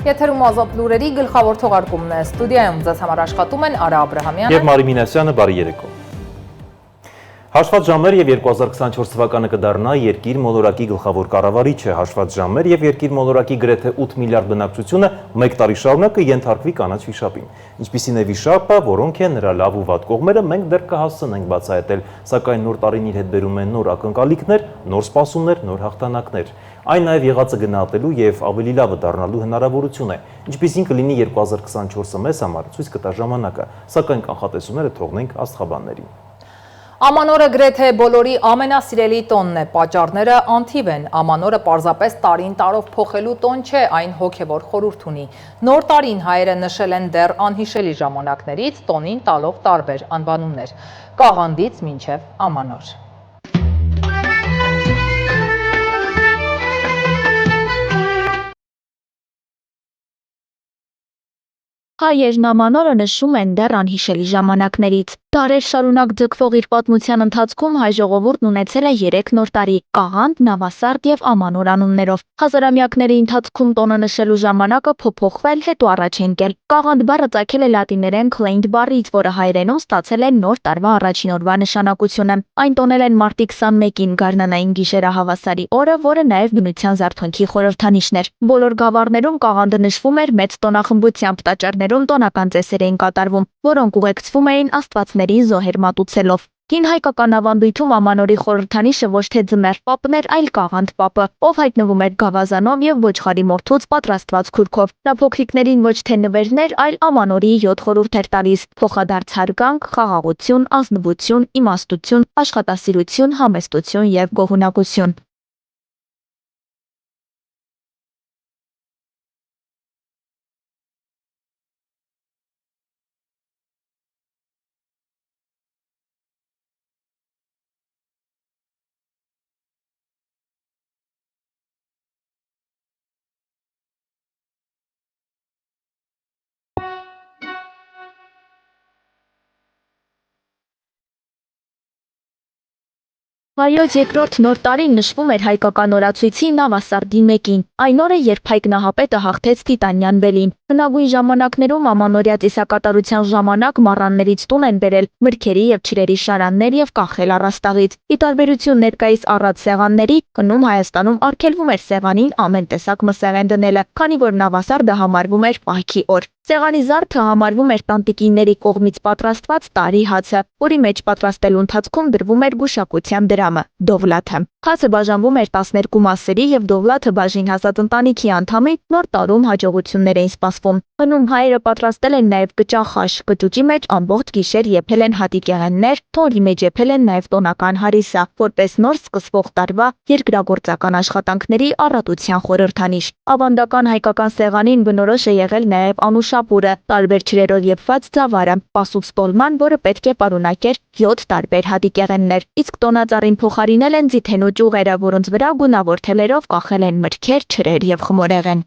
Եթերում ազատ լուրերի գլխավոր թողարկումն է, ստուդիայում ձեզ համար աշխատում են Արա Աբրահամյանը և Մարի Մինասյանը, բարի երեկո։ Հաշված ժամեր և 2024 թվականը կդառնա երկիր մոլորակի գլխավոր կառավարիչը, հաշված ժամեր և երկիր մոլորակի գրեթե 8 միլիարդ բնակչությունը մեկ տարի շարունակ կենթարկվի կանաչ վիշապին։ Ինչպիսին է վիշապը, որոնք են նրա լավ ու վատ կողմերը, մենք դեռ կհասցնենք բացահայտել, սակայն նոր տարին իր հետ բերում են նոր ակնկալիքներ, նոր սպասումներ, նոր հաղթանակներ։ Այն նաև եղածը գնահատելու և ավելի լավը դառնալու հնարավորություն է, ինչպիսին կլինի 2024-ը մեզ համար ցույց կտա ժամանակը, սակայն կանխատեսումները թողնենք աստղաբաններին։ Ամանորը գրեթե բոլորի ամենասիրելի տոնն է, պատճառները անթիվ են, ամանորը պարզապես տարին տարով փոխելու տոն չէ, այն հոգևոր խորհուրդ ունի։ Նոր տարին հայերը նշել են դեռ անհիշելի ժամանակներից, տոնին տալով տարբեր անվանումներ, կաղանդից մինչև ամանոր։ Հայերն ամանորը նշում են դեռ անհիշելի ժամանակներից։ Դարեր շարունակ ձգվող իր պատմության ընթացքում հայ ժողովուրդն ունեցել է 3 նոր տարի՝ կաղանդ, նավասարդ և ամանոր անուններով։ Հազարամյակների ընթացքում տոնը նշելու ժամանակը փոփոխվել, հետո առաջ է ընկել։ Կաղանդ բառը ծագել է լատիներեն claimed բառից, որը հայերենում ստացել է նոր տարվա առաջին օրվա նշանակությունը։ Այն տոնել են մարտի 21-ին գարնանային գիշերահավասարի օրը, որը նաև բնության զարթոնքի խորհրդանիշն էր։ Բոլոր գավառներում կաղանդը նշվում էր մեծ տոնախմբությամբ, տաճարներում տոնական ծեսեր էին կատարվում, որոնք ուղեկցվում էին աստվածներին զոհեր մատուցելով։ Հին հայկական ավանդույթում ամանորի խորհրդանիշը ոչ թե ձմեռ պապն էր, այլ կաղանդ պապը, ով հայտնվում էր գավազանով և ոչխարի մորթուց պատրաստված քուրքով։ Նա փոքրիկներին ոչ թե նվերներ, այլ ամանորի 7 խորհուրդ էր տալիս՝ փոխադարձ հարգանք, խաղաղություն, ազնվություն, իմաստություն, աշխատասիրություն, համեստություն և գոհունակություն։ Վայոց երկրորդ նոր տարին նշվում էր հայկական օրացույցի նավասարդի 1-ին, այն օրը, երբ հայ գնահապետը հաղթեց Տիտանյան բելին։ Հնագույն ժամանակներում ամանորյա ծիսակատարության ժամանակ մառաններից տուն են բերել մրգերի և չրերի շարաններ և կախել առաստաղից։ Ի տարբերություն ներկայիս առատ սեղանների, կնում Հայաստանում արգելվում էր սեղանին ամեն տեսակ մսեղեն դնելը, քանի որ նավասարդը համարվում էր պահքի օր։ Սեղանի զարդը համարվում էր տանտիկիների կողմից պատրաստված տարի հացը, որի մեջ պատրաստելու ընթացքում դրվում էր գուշակության դրամը՝ դովլաթը։ Հացը բաժանվում էր 12 մասերի և դովլաթը բաժին հասած ընտանիքի անդամի նոր տարում հաջողություններ էին սպասվում։ Հնում հայերը պատրաստել են նաև կճախաշ, կճուճի մեջ ամբողջ գիշեր եփել են հատիկեղեններ, թորի մեջ եփել են նաև տոնական հարիսա, որպես նոր սկսվող տարվա երկրագործական աշխատանքների առատության խորհրդանիշ։ Ավանդական հայկական սեղանին բնորոշ է եղել նաև անուշապուրը, տարբեր չրերով եփված ձավարը, պասուպսպոլման, որը պետք է պարունակեր 7 տարբեր հատիկեղեններ, իսկ տոնածառին փոխարինել են ձիթենու ճյուղերը, որոնց վրա գունավոր թելերով կախել են մրգեր, չրեր և խմորեղեն։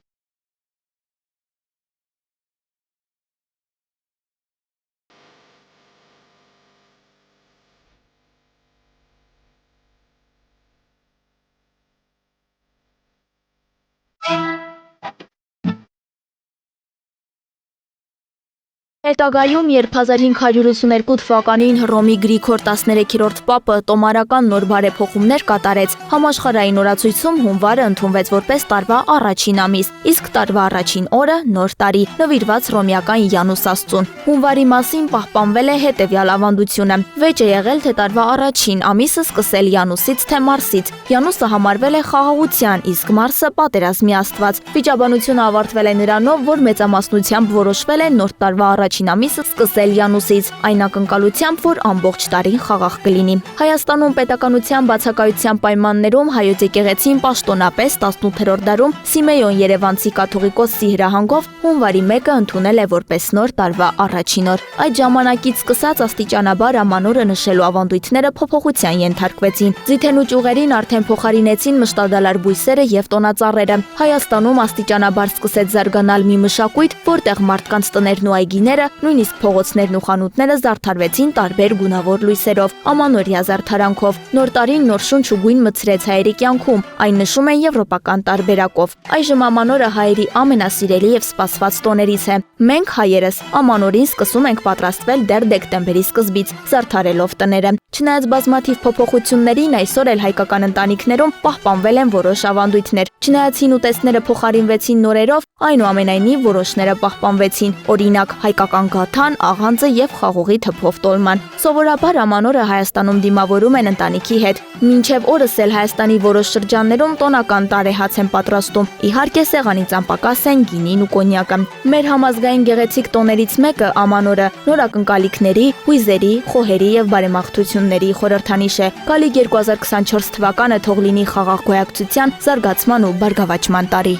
Հետագայում, երբ 1582 թվականին Հռոմի Գրիգոր 13-րդ պապը տոմարական նոր բարեփոխումներ կատարեց, համաշխարհային օրացույցում հունվարը ընդունվեց որպես տարվա առաջին ամիս, իսկ տարվա առաջին օրը նոր տարի, նվիրված հռոմեական Յանուս աստծուն։ Հունվարի մասին պահպանվել է հետևյալ ավանդությունը. վեճ է եղել, թե տարվա առաջին ամիսը սկսել Յանուսից թե Մարսից։ Յանուսը համարվել է խաղաղության, իսկ Մարսը պատերազմի աստված։ Վիճաբանությունը ավարտվել է նրանով, որ մեծամասնությամբ որոշվել է նոր տարվա առաջին ամիսը սկսել Յանուսից, այն ակնկալությամբ, որ ամբողջ տարին խաղաղ կլինի։ Հայաստանում պետականության բացակայության պայմաններում հայոց եկեղեցին պաշտոնապես 18-րդ դարում Սիմեոն Երևանցի կաթողիկոսի հրահանգով հունվարի 1-ը ընդունել է որպես նոր տարվա առաջին օր։ Այդ ժամանակից սկսած աստիճանաբար ամանորը նշելու ավանդույթները փոփոխության ենթարկվեցին։ Ձիթենու ճյուղերին արդեն փոխարինեցին մշտադալար բույսերը և տոնածառերը։ Հայաստանում աստիճանաբար սկսեց զարգանալ մի մշակույթ, որտեղ մարդկանց տներն ու այգիները տները, նույնիսկ փողոցներն ու խանութները զարդարվեցին տարբեր գունավոր լույսերով, ամանորյա զարդարանքով։ Նոր տարին նոր շունչ ու գույն մտցրեց հայերի կյանքում, այն նշում են եվրոպական տարբերակով։ Այժմ ամանորը հայերի ամենասիրելի եւ սպասված տոներից է։ Մենք հայերս ամանորին սկսում ենք պատրաստվել դեռ դեկտեմբերի սկզբից, զարդարելով տները։ Չնայած բազմաթիվ փոփոխություններին, այսօր էլ հայկական ընտանիքներում պահպանվել են որոշ ավանդույթներ։ Չնայած հին ուտեստները փոխարինվեցին նորերով, այնուամենայնիվ որոշները պահպանվեցին։ Օրինակ, հայկական գաթան, աղանձը եւ խաղողի թփով տոլման։ Սովորաբար ամանորը Հայաստանում դիմավորում են ընտանիքի հետ։ Մինչև օրս էլ Հայաստանի որոշ շրջաններում տոնական տարեհաց են պատրաստում։ Իհարկե, սեղանից անպակաս են գինին ու կոնյակը։ Մեր համազգային գեղեցիկ տոներից մեկը ամանորը նորակնկալիքների, հույզերի, խոհերի եւ բարեմաղթությունների խորհրդանիշ է։ Գալիք 2024 թվականը թող լինի խաղաղ գոյակցության, զարգացման ու բարգավաճման տարի։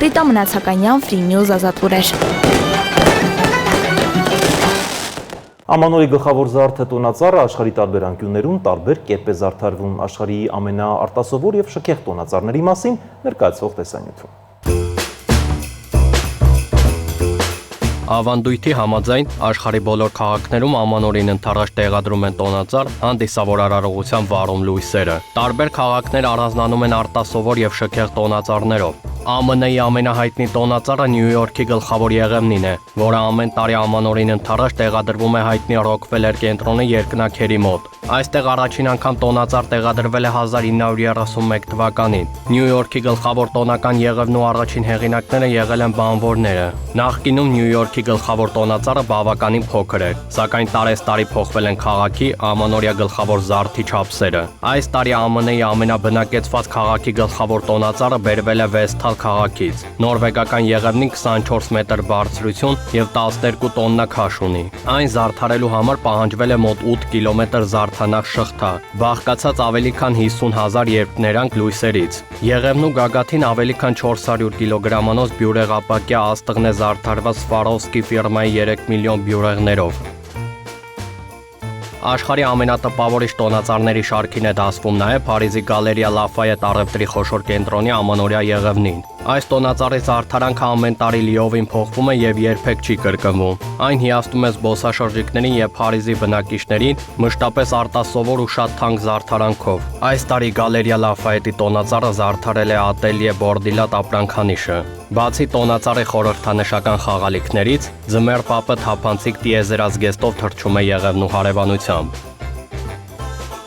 Ռիտա Մնացականյան, Free News, Ազատուրեր։ Ամանորի գլխավոր զարդը տոնածառը աշխարհի տարբեր անկյուններում տարբեր կերպ է զարդարվում։ Աշխարհի ամենաարտասովոր եւ շքեղ տոնածառների մասին ներկայացվող տեսանյութում։ Ավանդույթի համաձայն աշխարհի բոլոր քաղաքներում ամանորին ընդառաջ տեղադրում են տոնածառ, հանդիսավոր արարողության վառում լույսերը։ Տարբեր քաղաքներ առանձնանում են արտասովոր եւ շքեղ տոնածառներով։ ԱՄՆ-ի ամենահայտնի տոնածառը Նյու Յորքի գլխավոր եղևնին է, որը ամեն տարի ամանորին ընդառաջ տեղադրվում է հայտնի Ռոքվելեր կենտրոնի երկնաքերի մոտ։ Այստեղ առաջին անգամ տոնածառ տեղադրվել է 1931 թվականին։ Նյու Յորքի գլխավոր տոնական եղևնու առաջին հեղինակները եղել են բանվորները։ Նախկինում Նյու Յորքի գլխավոր տոնածառը բավականին փոքր էր, սակայն տարեստարի փոխվել են քաղաքի ամանորյա գլխավոր զարդի չափսերը։ Այս տարի ԱՄՆ-ի ամենաբնակեցված քաղաքի գլխավոր տոնածառը բերվել է Վեսթալ քաղաքից։ Նորվեգական եղևնին 24 մետր բարձրություն եւ 12 տոննա քաշ ունի։ Այն զարդարելու համար պահանջվել է մոտ 8 կիլոմետր զարդանախ շղթա, բաղկացած ավելի քան 50,000 երկներանք լույսերից։ Եղևնու գագաթին ավելի քան 400 կիլոգրամանոց բյուրեղապակյա աստղն է զարդարված Swarovski ֆիրմայի 3 միլիոն բյուրեղներով։ Աշխարհի ամենատպավորիչ տոնածառների շարքին է դասվում նաև Փարիզի Գալերիա Լաֆայետ առևտրի խոշոր կենտրոնի ամանորյա եղևնին։ Այս տոնածառի զարդարանքը ամեն տարի լիովին փոխվում է եւ երբեք չի կրկնվում։ Այն հիասթում է զբոսաշրջիկներին եւ Փարիզի բնակիչներին, մշտապես արտասովոր ու շատ թանկ զարդարանքով։ Այս տարի Գալերիա Լաֆայետի տոնածառը զարդարել է Ատելիե Բորդիլատ ապրանքանիշը։ Բացի տոնածառի խորհրդանշական խաղալիքներից, ձմեռ պապը թափանցիկ տիեզերազգեստով թռչում է եղևնու հարևանությամբ։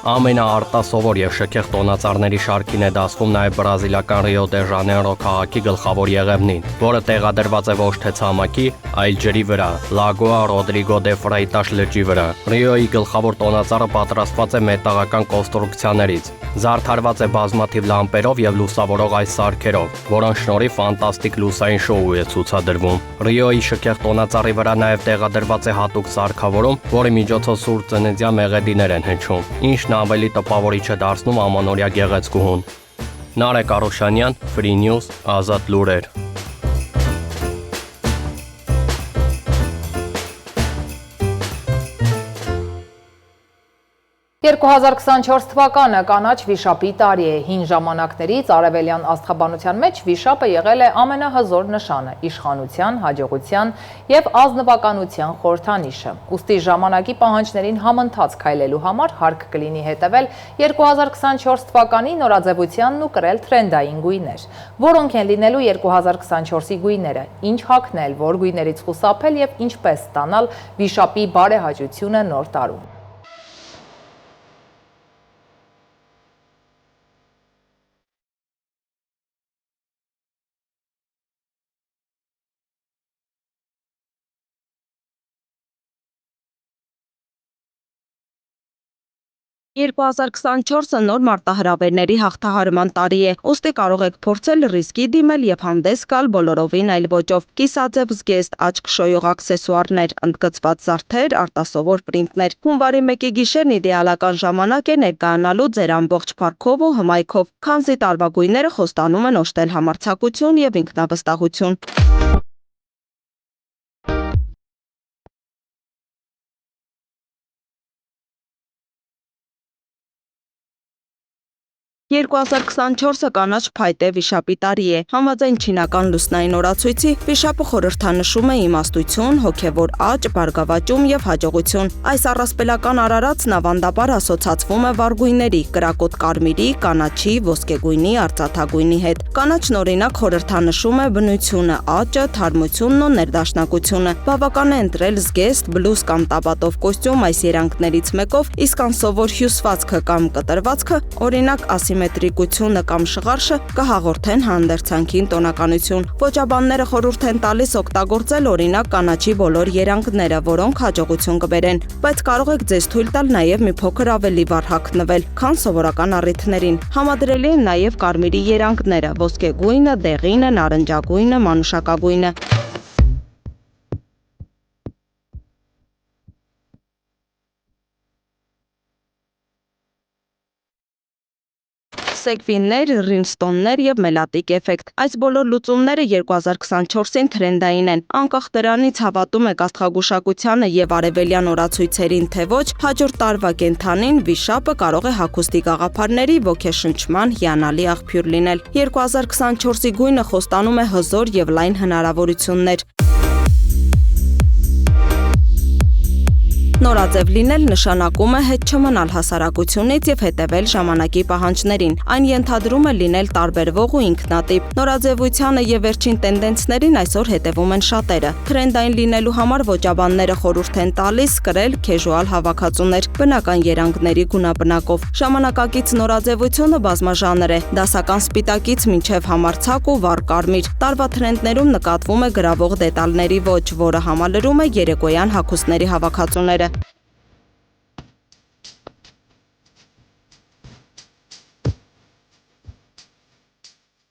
Ամենաարտասովոր եւ շքեղ տոնածառների շարքին է դասվում նաև բրազիլական Ռիո դե Ժանեյրո քաղաքի գլխավոր եղևնին, որը տեղադրված է ոչ թե ցամաքի, այլ ջրի վրա, Լագոա Ռոդրիգո դե Ֆրեյտաշ լճի վրա։ Ռիոյի գլխավոր տոնածառը պատրաստված է մետաղական կոնստրուկցիաներից, զարդարված է բազմաթիվ լամպերով եւ լուսավորող այս սարքերով, որոնց շնորհիվ ֆանտաստիկ լուսային շոու է ցուցադրվում։ Ռիոյի շքեղ տոնածառի վրա նաև տեղադրված է հատուկ սարքավորում, որի միջոցով սուր ծննդյան մեղեդիներ են հնչում, ինչն ավելի տպավորիչ է դարձնում ամանորյա գեղեցկուհուն։ Նարեկ Արուշանյան, Free News, Ազատ լուրեր։ 2024 թվականը կանաչ վիշապի տարի է։ Հին ժամանակներից արևելյան աստղաբանության մեջ վիշապը եղել է ամենահզոր նշանը, իշխանության, հաջողության եւ ազնվականության խորհրդանիշը։ Ուստի ժամանակի պահանջներին համընթաց քայլելու համար հարկ կլինի հետևել 2024 թվականի նորաձևությանն ու կրել թրենդային գույներ։ Որոնք են լինելու 2024-ի գույները, ինչ հագնել, որ գույներից խուսափել եւ ինչպես ստանալ վիշապի բարեհաճությունը նոր տարում։ «2024-ը նոր մարտահրավերների հաղթահարման տարի է, ուստի կարող եք փորձել ռիսկի դիմել եւ հանդես գալ բոլորովին այլ ոճով։ Կիսաձև զգեստ, աչք շոյող աքսեսուարներ, ընդգծված զարդեր, արտասովոր պրինտներ։ Հունվարի 1-ի գիշերն իդեալական ժամանակ է ներկայանալու ձեր ամբողջ փառքով ու հմայքով, քանզի տարվա գույները խոստանում են օժտել համարձակություն եւ ինքնավստահություն։ 2024-ը կանաչ փայտե վիշապի տարի է։ Համաձայն չինական լուսնային օրացույցի, վիշապը խորհրդանշում է իմաստություն, հոգևոր աճ, բարգավաճում եւ հաջողություն։ Այս առասպելական արարածն ավանդաբար ասոցացվում է վառ գույների՝ կրակոտ կարմիրի, կանաչի, ոսկեգույնի, արծաթագույնի հետ։ Կանաչն օրինակ խորհրդանշում է բնությունը, աճը, թարմությունն ու ներդաշնակությունը։ Բավական է ընտրել զգեստ, բլուզ կամ տաբատով կոստյում այս երանգներից մեկով, իսկ անսովոր հյուսվածքը կամ կտրվածքը, օրինակ ասիմետրիկությունը կամ շղարշը, կհաղորդեն հանդերձանքին տոնականություն։ Ոճաբանները խորհուրդ են տալիս օգտագործել օրինակ կանաչի բոլոր երանգները, որոնք հաջողություն կբերեն, բայց կարող եք ձեզ թույլ տալ նաև մի փոքր ավելի վառ հագնվել, քան սովորական առիթներին։ Համադրելի են նաև կարմիրի երանգները՝ ոսկեգույնը, դեղինը, նարնջագույնը, մանուշակագույնը։ Սեկվիններ, ռինստոններ եւ մելատիկ էֆեկտ։ Այս բոլոր լուծումները 2024-ին թրենդային են։ Անկախ դրանից հավատում եք աստղագուշակությանը եւ արևելյան օրացույցերին, թե ոչ, հաջորդ տարվա կենդանին վիշապը կարող է հագուստի գաղափարների ոգեշնչման հիանալի աղբյուր լինել։ 2024-ի գույնը խոստանում է հզոր եւ լայն հնարավորություններ։ Նորաձև լինել նշանակում է հետ չմնալ հասարակությունից եւ հետեւել ժամանակի պահանջներին։ Այն ենթադրում է լինել տարբերվող ու ինքնատիպ։ Նորաձևությանը եւ վերջին տենդենսներին այսօր հետևում են շատերը։ Թրենդային լինելու համար ոճաբանները խորհուրդ են տալիս կրել քեժուալ հավաքածուներ, բնական երանգների գունաբնակով։ Ժամանակակից նորաձևությունը բազմաժանր է՝ դասական սպիտակից մինչև համարցակ ու վառ կարմիր։ Տարվա թրենդներում նկատվում է գրավող դետալների ոճ, որը համալրում է երեկոյան հագուստների հավաքածուները։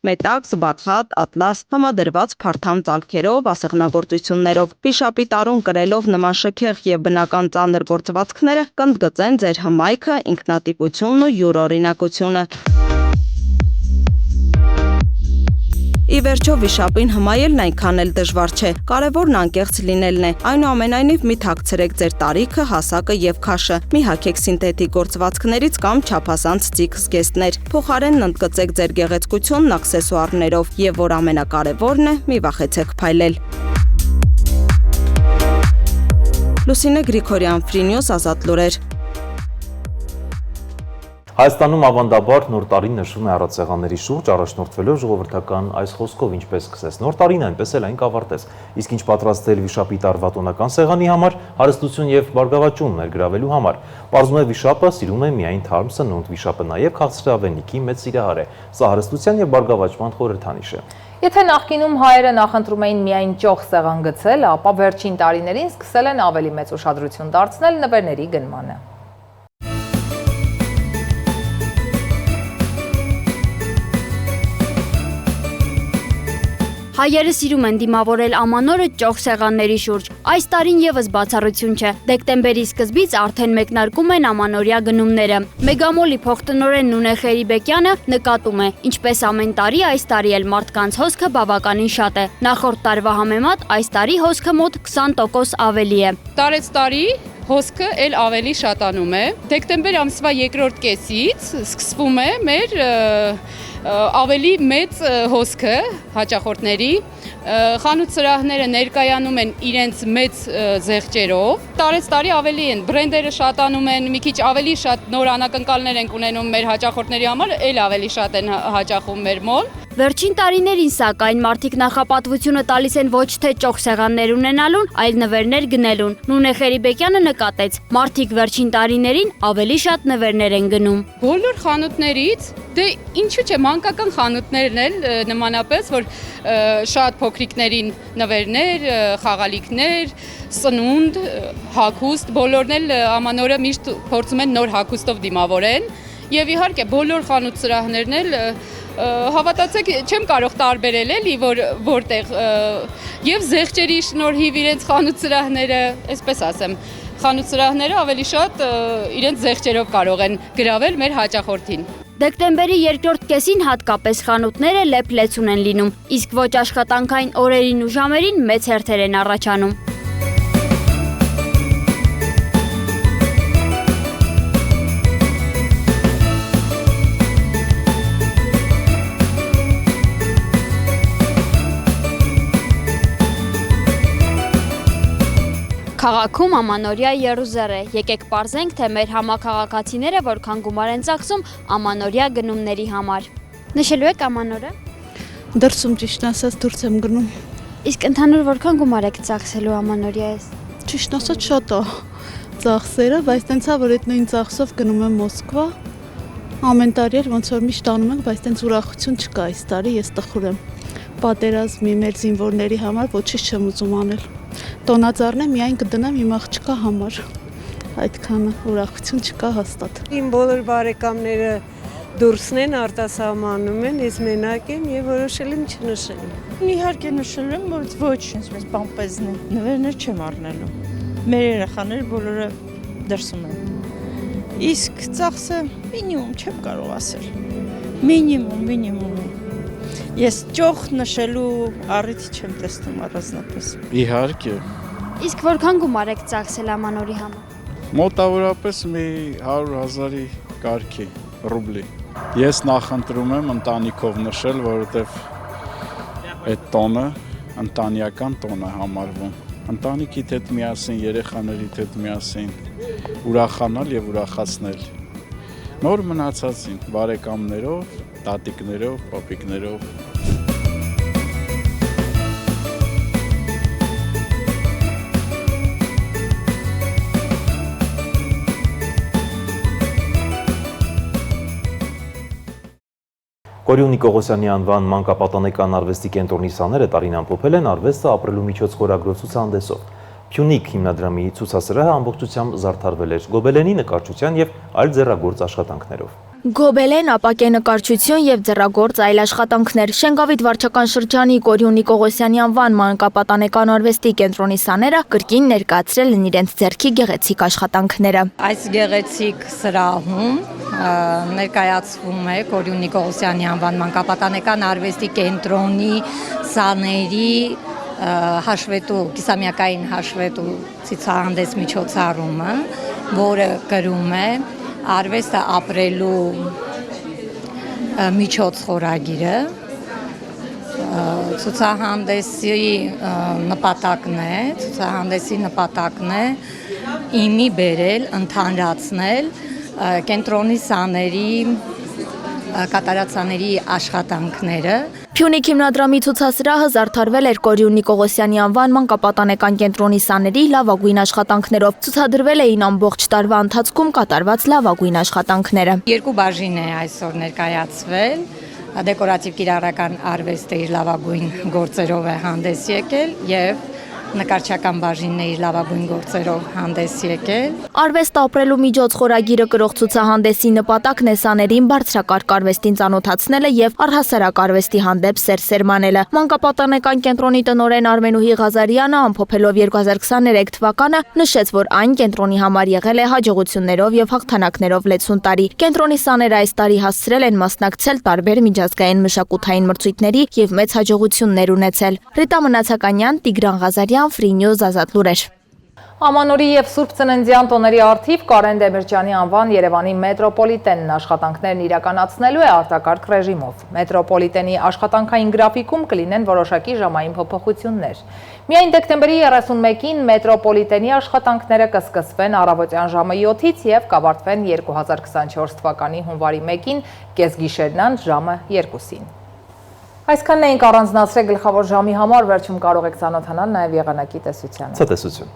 Մետաքս, բաթխատ, ատլաս, համադրված փարթամ ծալքերով, ասեղնագործություններով, վիշապի տարուն կրելով նման շքեղ եւ բնական ծանր գործվածքները կընդգծեն ձեր հմայքը, ինքնատիպությունն ու յուրօրինակությունը։ Ի վերջո վիշապին հմայելն այնքան էլ դժվար չէ, կարևորն անկեղծ լինելն է, այնուամենայնիվ մի թաքցրեք ձեր տարիքը, հասակը եւ քաշը, մի հագեք սինթետիկ գործվածքներից կամ չափազանց ձիգ զգեստներ, փոխարենն ընդգծեք ձեր գեղեցկությունն աքսեսուարներով եւ որ ամենակարևորն է, մի վախեցեք փայլել։ Լուսինե Գրիգորյան, Free News, Ազատ լուրեր։ Հայաստանում ավանդաբար նոր տարին նշվում է առատսեղանների շուրջ, առաջնորդվելով ժողովրդական այս խոսքով, ինչպես սկսես նոր տարին, այնպես էլ այն կավարտես։ Իսկ ինչ պատրաստել վիշապի տարվա տոնական սեղանի համար, հարստություն եւ բարգավաճում ներգրավելու համար։ Պարզում է վիշապը սիրում է միայն թարմ սնունդ, վիշապը նաեւ քաղցրավենիքի մեծ սիրահար է։ Սա հարստության եւ բարգավաճման խորհրդանիշ է։ Եթե նախկինում հայերը նախընտրում էին միայն ճոխ սեղան գցել, ապա վերջին տարիներին սկսել են ավելի մեծ ուշադրություն դարձնել նվերների գնմանը։ Հայերը սիրում են դիմավորել ամանորը ճոխ սեղանների շուրջ։ Այս տարին եւս բացառություն չէ։ Դեկտեմբերի սկզբից արդեն մեկնարկում են ամանորյա գնումները։ Մեգամոլի փոխտնօրեն Նունե Խերիբեկյանը նկատում է, ինչպես ամեն տարի, այս տարի էլ մարդկանց հոսքը բավականին շատ է։ Նախորդ տարվա համեմատ այս տարի հոսքը մոտ 20% ավելի է։ Տարեց տարի հոսքը էլ ավելի շատանում է։ Դեկտեմբեր ամսվա երկրորդ կեսից սկսվում է մեր ավելի մեծ հոսքը հաճախորդների, խանութ սրահները ներկայանում են իրենց մեծ զեղչերով, տարեց տարի ավելի են, բրենդերը շատանում են, մի քիչ ավելի շատ նոր անակնկալներ ենք ունենում մեր հաճախորդների համար, էլ ավելի շատ են հաճախում մեր մոլ։ Վերջին տարիներին սակայն մարդիկ նախապատվությունը տալիս են ոչ թե ճոխ սեղաններ ունենալուն, այլ նվերներ գնելուն։ Նունե Խերիբեկյանը նկատեց, մարդիկ վերջին տարիներին ավելի շատ նվերներ են գնում։ Բոլոր խանութներից, դե ինչու՞ չէ, մանկական խանութներն էլ նմանապես, որ շատ փոքրիկներին նվերներ, խաղալիքներ, սնունդ, հագուստ, բոլորն էլ ամանորը միշտ փորձում են նոր հագուստով դիմավորեն, եւ իհարկե բոլոր խանութ սրահներն էլ հավատացեք, չեմ կարող տարբերել էլի, որտեղ եւ զեղչերի շնորհիվ իրենց խանութ սրահները, այսպես ասեմ, խանութ սրահները ավելի շատ իրենց զեղչերով կարող են գրավել մեր հաճախորդին։ Դեկտեմբերի երկրորդ կեսին հատկապես խանութները լեփ-լեցուն են լինում, իսկ ոչ աշխատանքային օրերին ու ժամերին մեծ հերթեր են առաջանում։ Քաղաքում ամանորյա եռուզեռ է։ Եկեք պարզենք, թե մեր համաքաղաքացիները որքան գումար են ծախսում ամանորյա գնումների համար։ Նշելու եք ամանորը։ Դրսում ճիշտ ասած դուրս եմ գնում։ Իսկ ընդհանուր որքան գումար եք ծախսելու ամանորյայից։ Ճիշտ ասած շատ է ծախսերը, բայց տենց է, որ այդ նույն ծախսով գնում եմ Մոսկվա։ Ամեն տարի էլ ոնց որ միշտ անում ենք, բայց տենց ուրախություն չկա այս տարի, ես տխուր եմ։ Պատերազմի մեր զինվորների համար ոչինչ չեմ ուզում անել։ Տոնածառն միայն կդնեմ իմ աղջկա համար։ Այդքանը ուրախություն չկա հաստատ։ Իմ բոլոր բարեկամները դուրսն են, արտասահմանում են, ես մենակ եմ եւ որոշել եմ չնշել։ Իհարկե նշել եմ, որ ոչ, այսպես բամպեզն է, նվերներ չեմ առնելու։ Մեր երեխաները բոլորը դրսում են։ Իսկ ծախսը մինիմում չեմ կարող ասել։ Մինիմում։ Ես ճոխ նշելու առիթ չեմ տեսնում առանձնապես։ Իհարկե։ Իսկ որքան գումար եք ծախսել ամանորի համար։ Մոտավորապես մի 100,000-ի կարգի ռուբլի։ Ես նախընտրում եմ ընտանիքով նշել, որովհետև այդ տոնը ընտանեկան տոն է համարվում։ Ընտանիքիդ հետ միասին, երեխաներիդ հետ միասին ուրախանալ եւ ուրախացնել։ Նոր մնացածին բարեկամներով, տատիկներով, պապիկներով։ Կորյուն Նիկողոսյանի անվան մանկապատանեկան արվեստի կենտրոնի սաները տարին ամփոփել են արվեստը ապրելու միջոց խորագրով ցուցահանդեսով։ Փյունիկ հիմնադրամի ցուցասրահը ամբողջությամբ զարդարվել էր գոբելենի նկարչության եւ այլ ձեռագործ աշխատանքներով։ Գոբելեն, ապակե նկարչություն եւ ձեռագործ այլ աշխատանքներ։ Շենգավիթ վարչական շրջանի Կորյուն Նիկողոսյանի անվան մանկապատանեկան արվեստի կենտրոնի սաները կրկին ներկայացրել են իրենց ձեռքի գեղեցիկ աշխատանքները։ Այս գեղեցիկ սրահում ներկայացվում է Կորյուն Նիկողոսյանի անվան մանկապատանեկան արվեստի կենտրոնի սաների հաշվետու, կիսամյակային հաշվետու ցուցահանդես միջոցառումը, որը կրում է արվեստը ապրելու միջոց խորագիրը։ Ցուցահանդեսի նպատակն է իմի բերել, ընդհանրացնել կենտրոնի սաների կատարածաների աշխատանքները։ Փյունիկ հիմնադրամի ցուցասրահը զարդարվել էր Կորյուն Նիկողոսյանի անվան մանկապատանեկան կենտրոնի սաների լավագույն աշխատանքներով։ Ցուցադրվել էին ամբողջ տարվա ընթացքում կատարված լավագույն աշխատանքները։ Երկու բաժին է այսօր ներկայացվել։ Դեկորատիվ կիրառական արվեստը իր լավագույն գործերով է հանդես եկել եւ նկարչական բաժինն է իր լավագույն գործերով հանդես եկել։ Արվեստ ապրելու միջոց խորագիրը կրող ցուցահանդեսի նպատակն է սաներին բարձրակարգ արվեստին ծանոթացնելը եւ առհասարակ արվեստի հանդեպ սեր սերմանելը։ Մանկապատանեկան կենտրոնի տնօրեն Արմենուհի Ղազարյանը ամփոփելով 2023 թվականը նշեց, որ այն կենտրոնի համար եղել է հաջողություններով եւ հաղթանակներով լեցուն տարի։ Կենտրոնի սաները այս տարի հասցրել են մասնակցել տարբեր միջազգային մշակութային մրցույթների եւ մեծ հաջողություններ ունեցել։ Ռիտա Մնացականյան, Տիգրան Ղազարյան, Free News Ազատ լուրեր։ Ամանորի եւ Սուրբ Ծննդյան տոների առթիվ Կարեն Դեմիրճյանի անվան Երևանի մետրոպոլիտենն աշխատանքներն իրականացնելու է արտակարգ ռեժիմով։ Մետրոպոլիտենի աշխատանքային գրաֆիկում կլինեն որոշակի ժամային փոփոխություններ։ Միայն դեկտեմբերի 31-ին մետրոպոլիտենի աշխատանքները կսկսվեն առավոտյան ժամը 7-ից եւ կավարտվեն 2024 թվականի հունվարի 1-ին կեսգիշերնան ժամը 2-ին։ Այսքանն էինք առանձնացրել գլխավոր ժամի համար, վերջում կարող եք ծանոթանալ նաև եղանակի տեսությանը։ Ցտեսություն։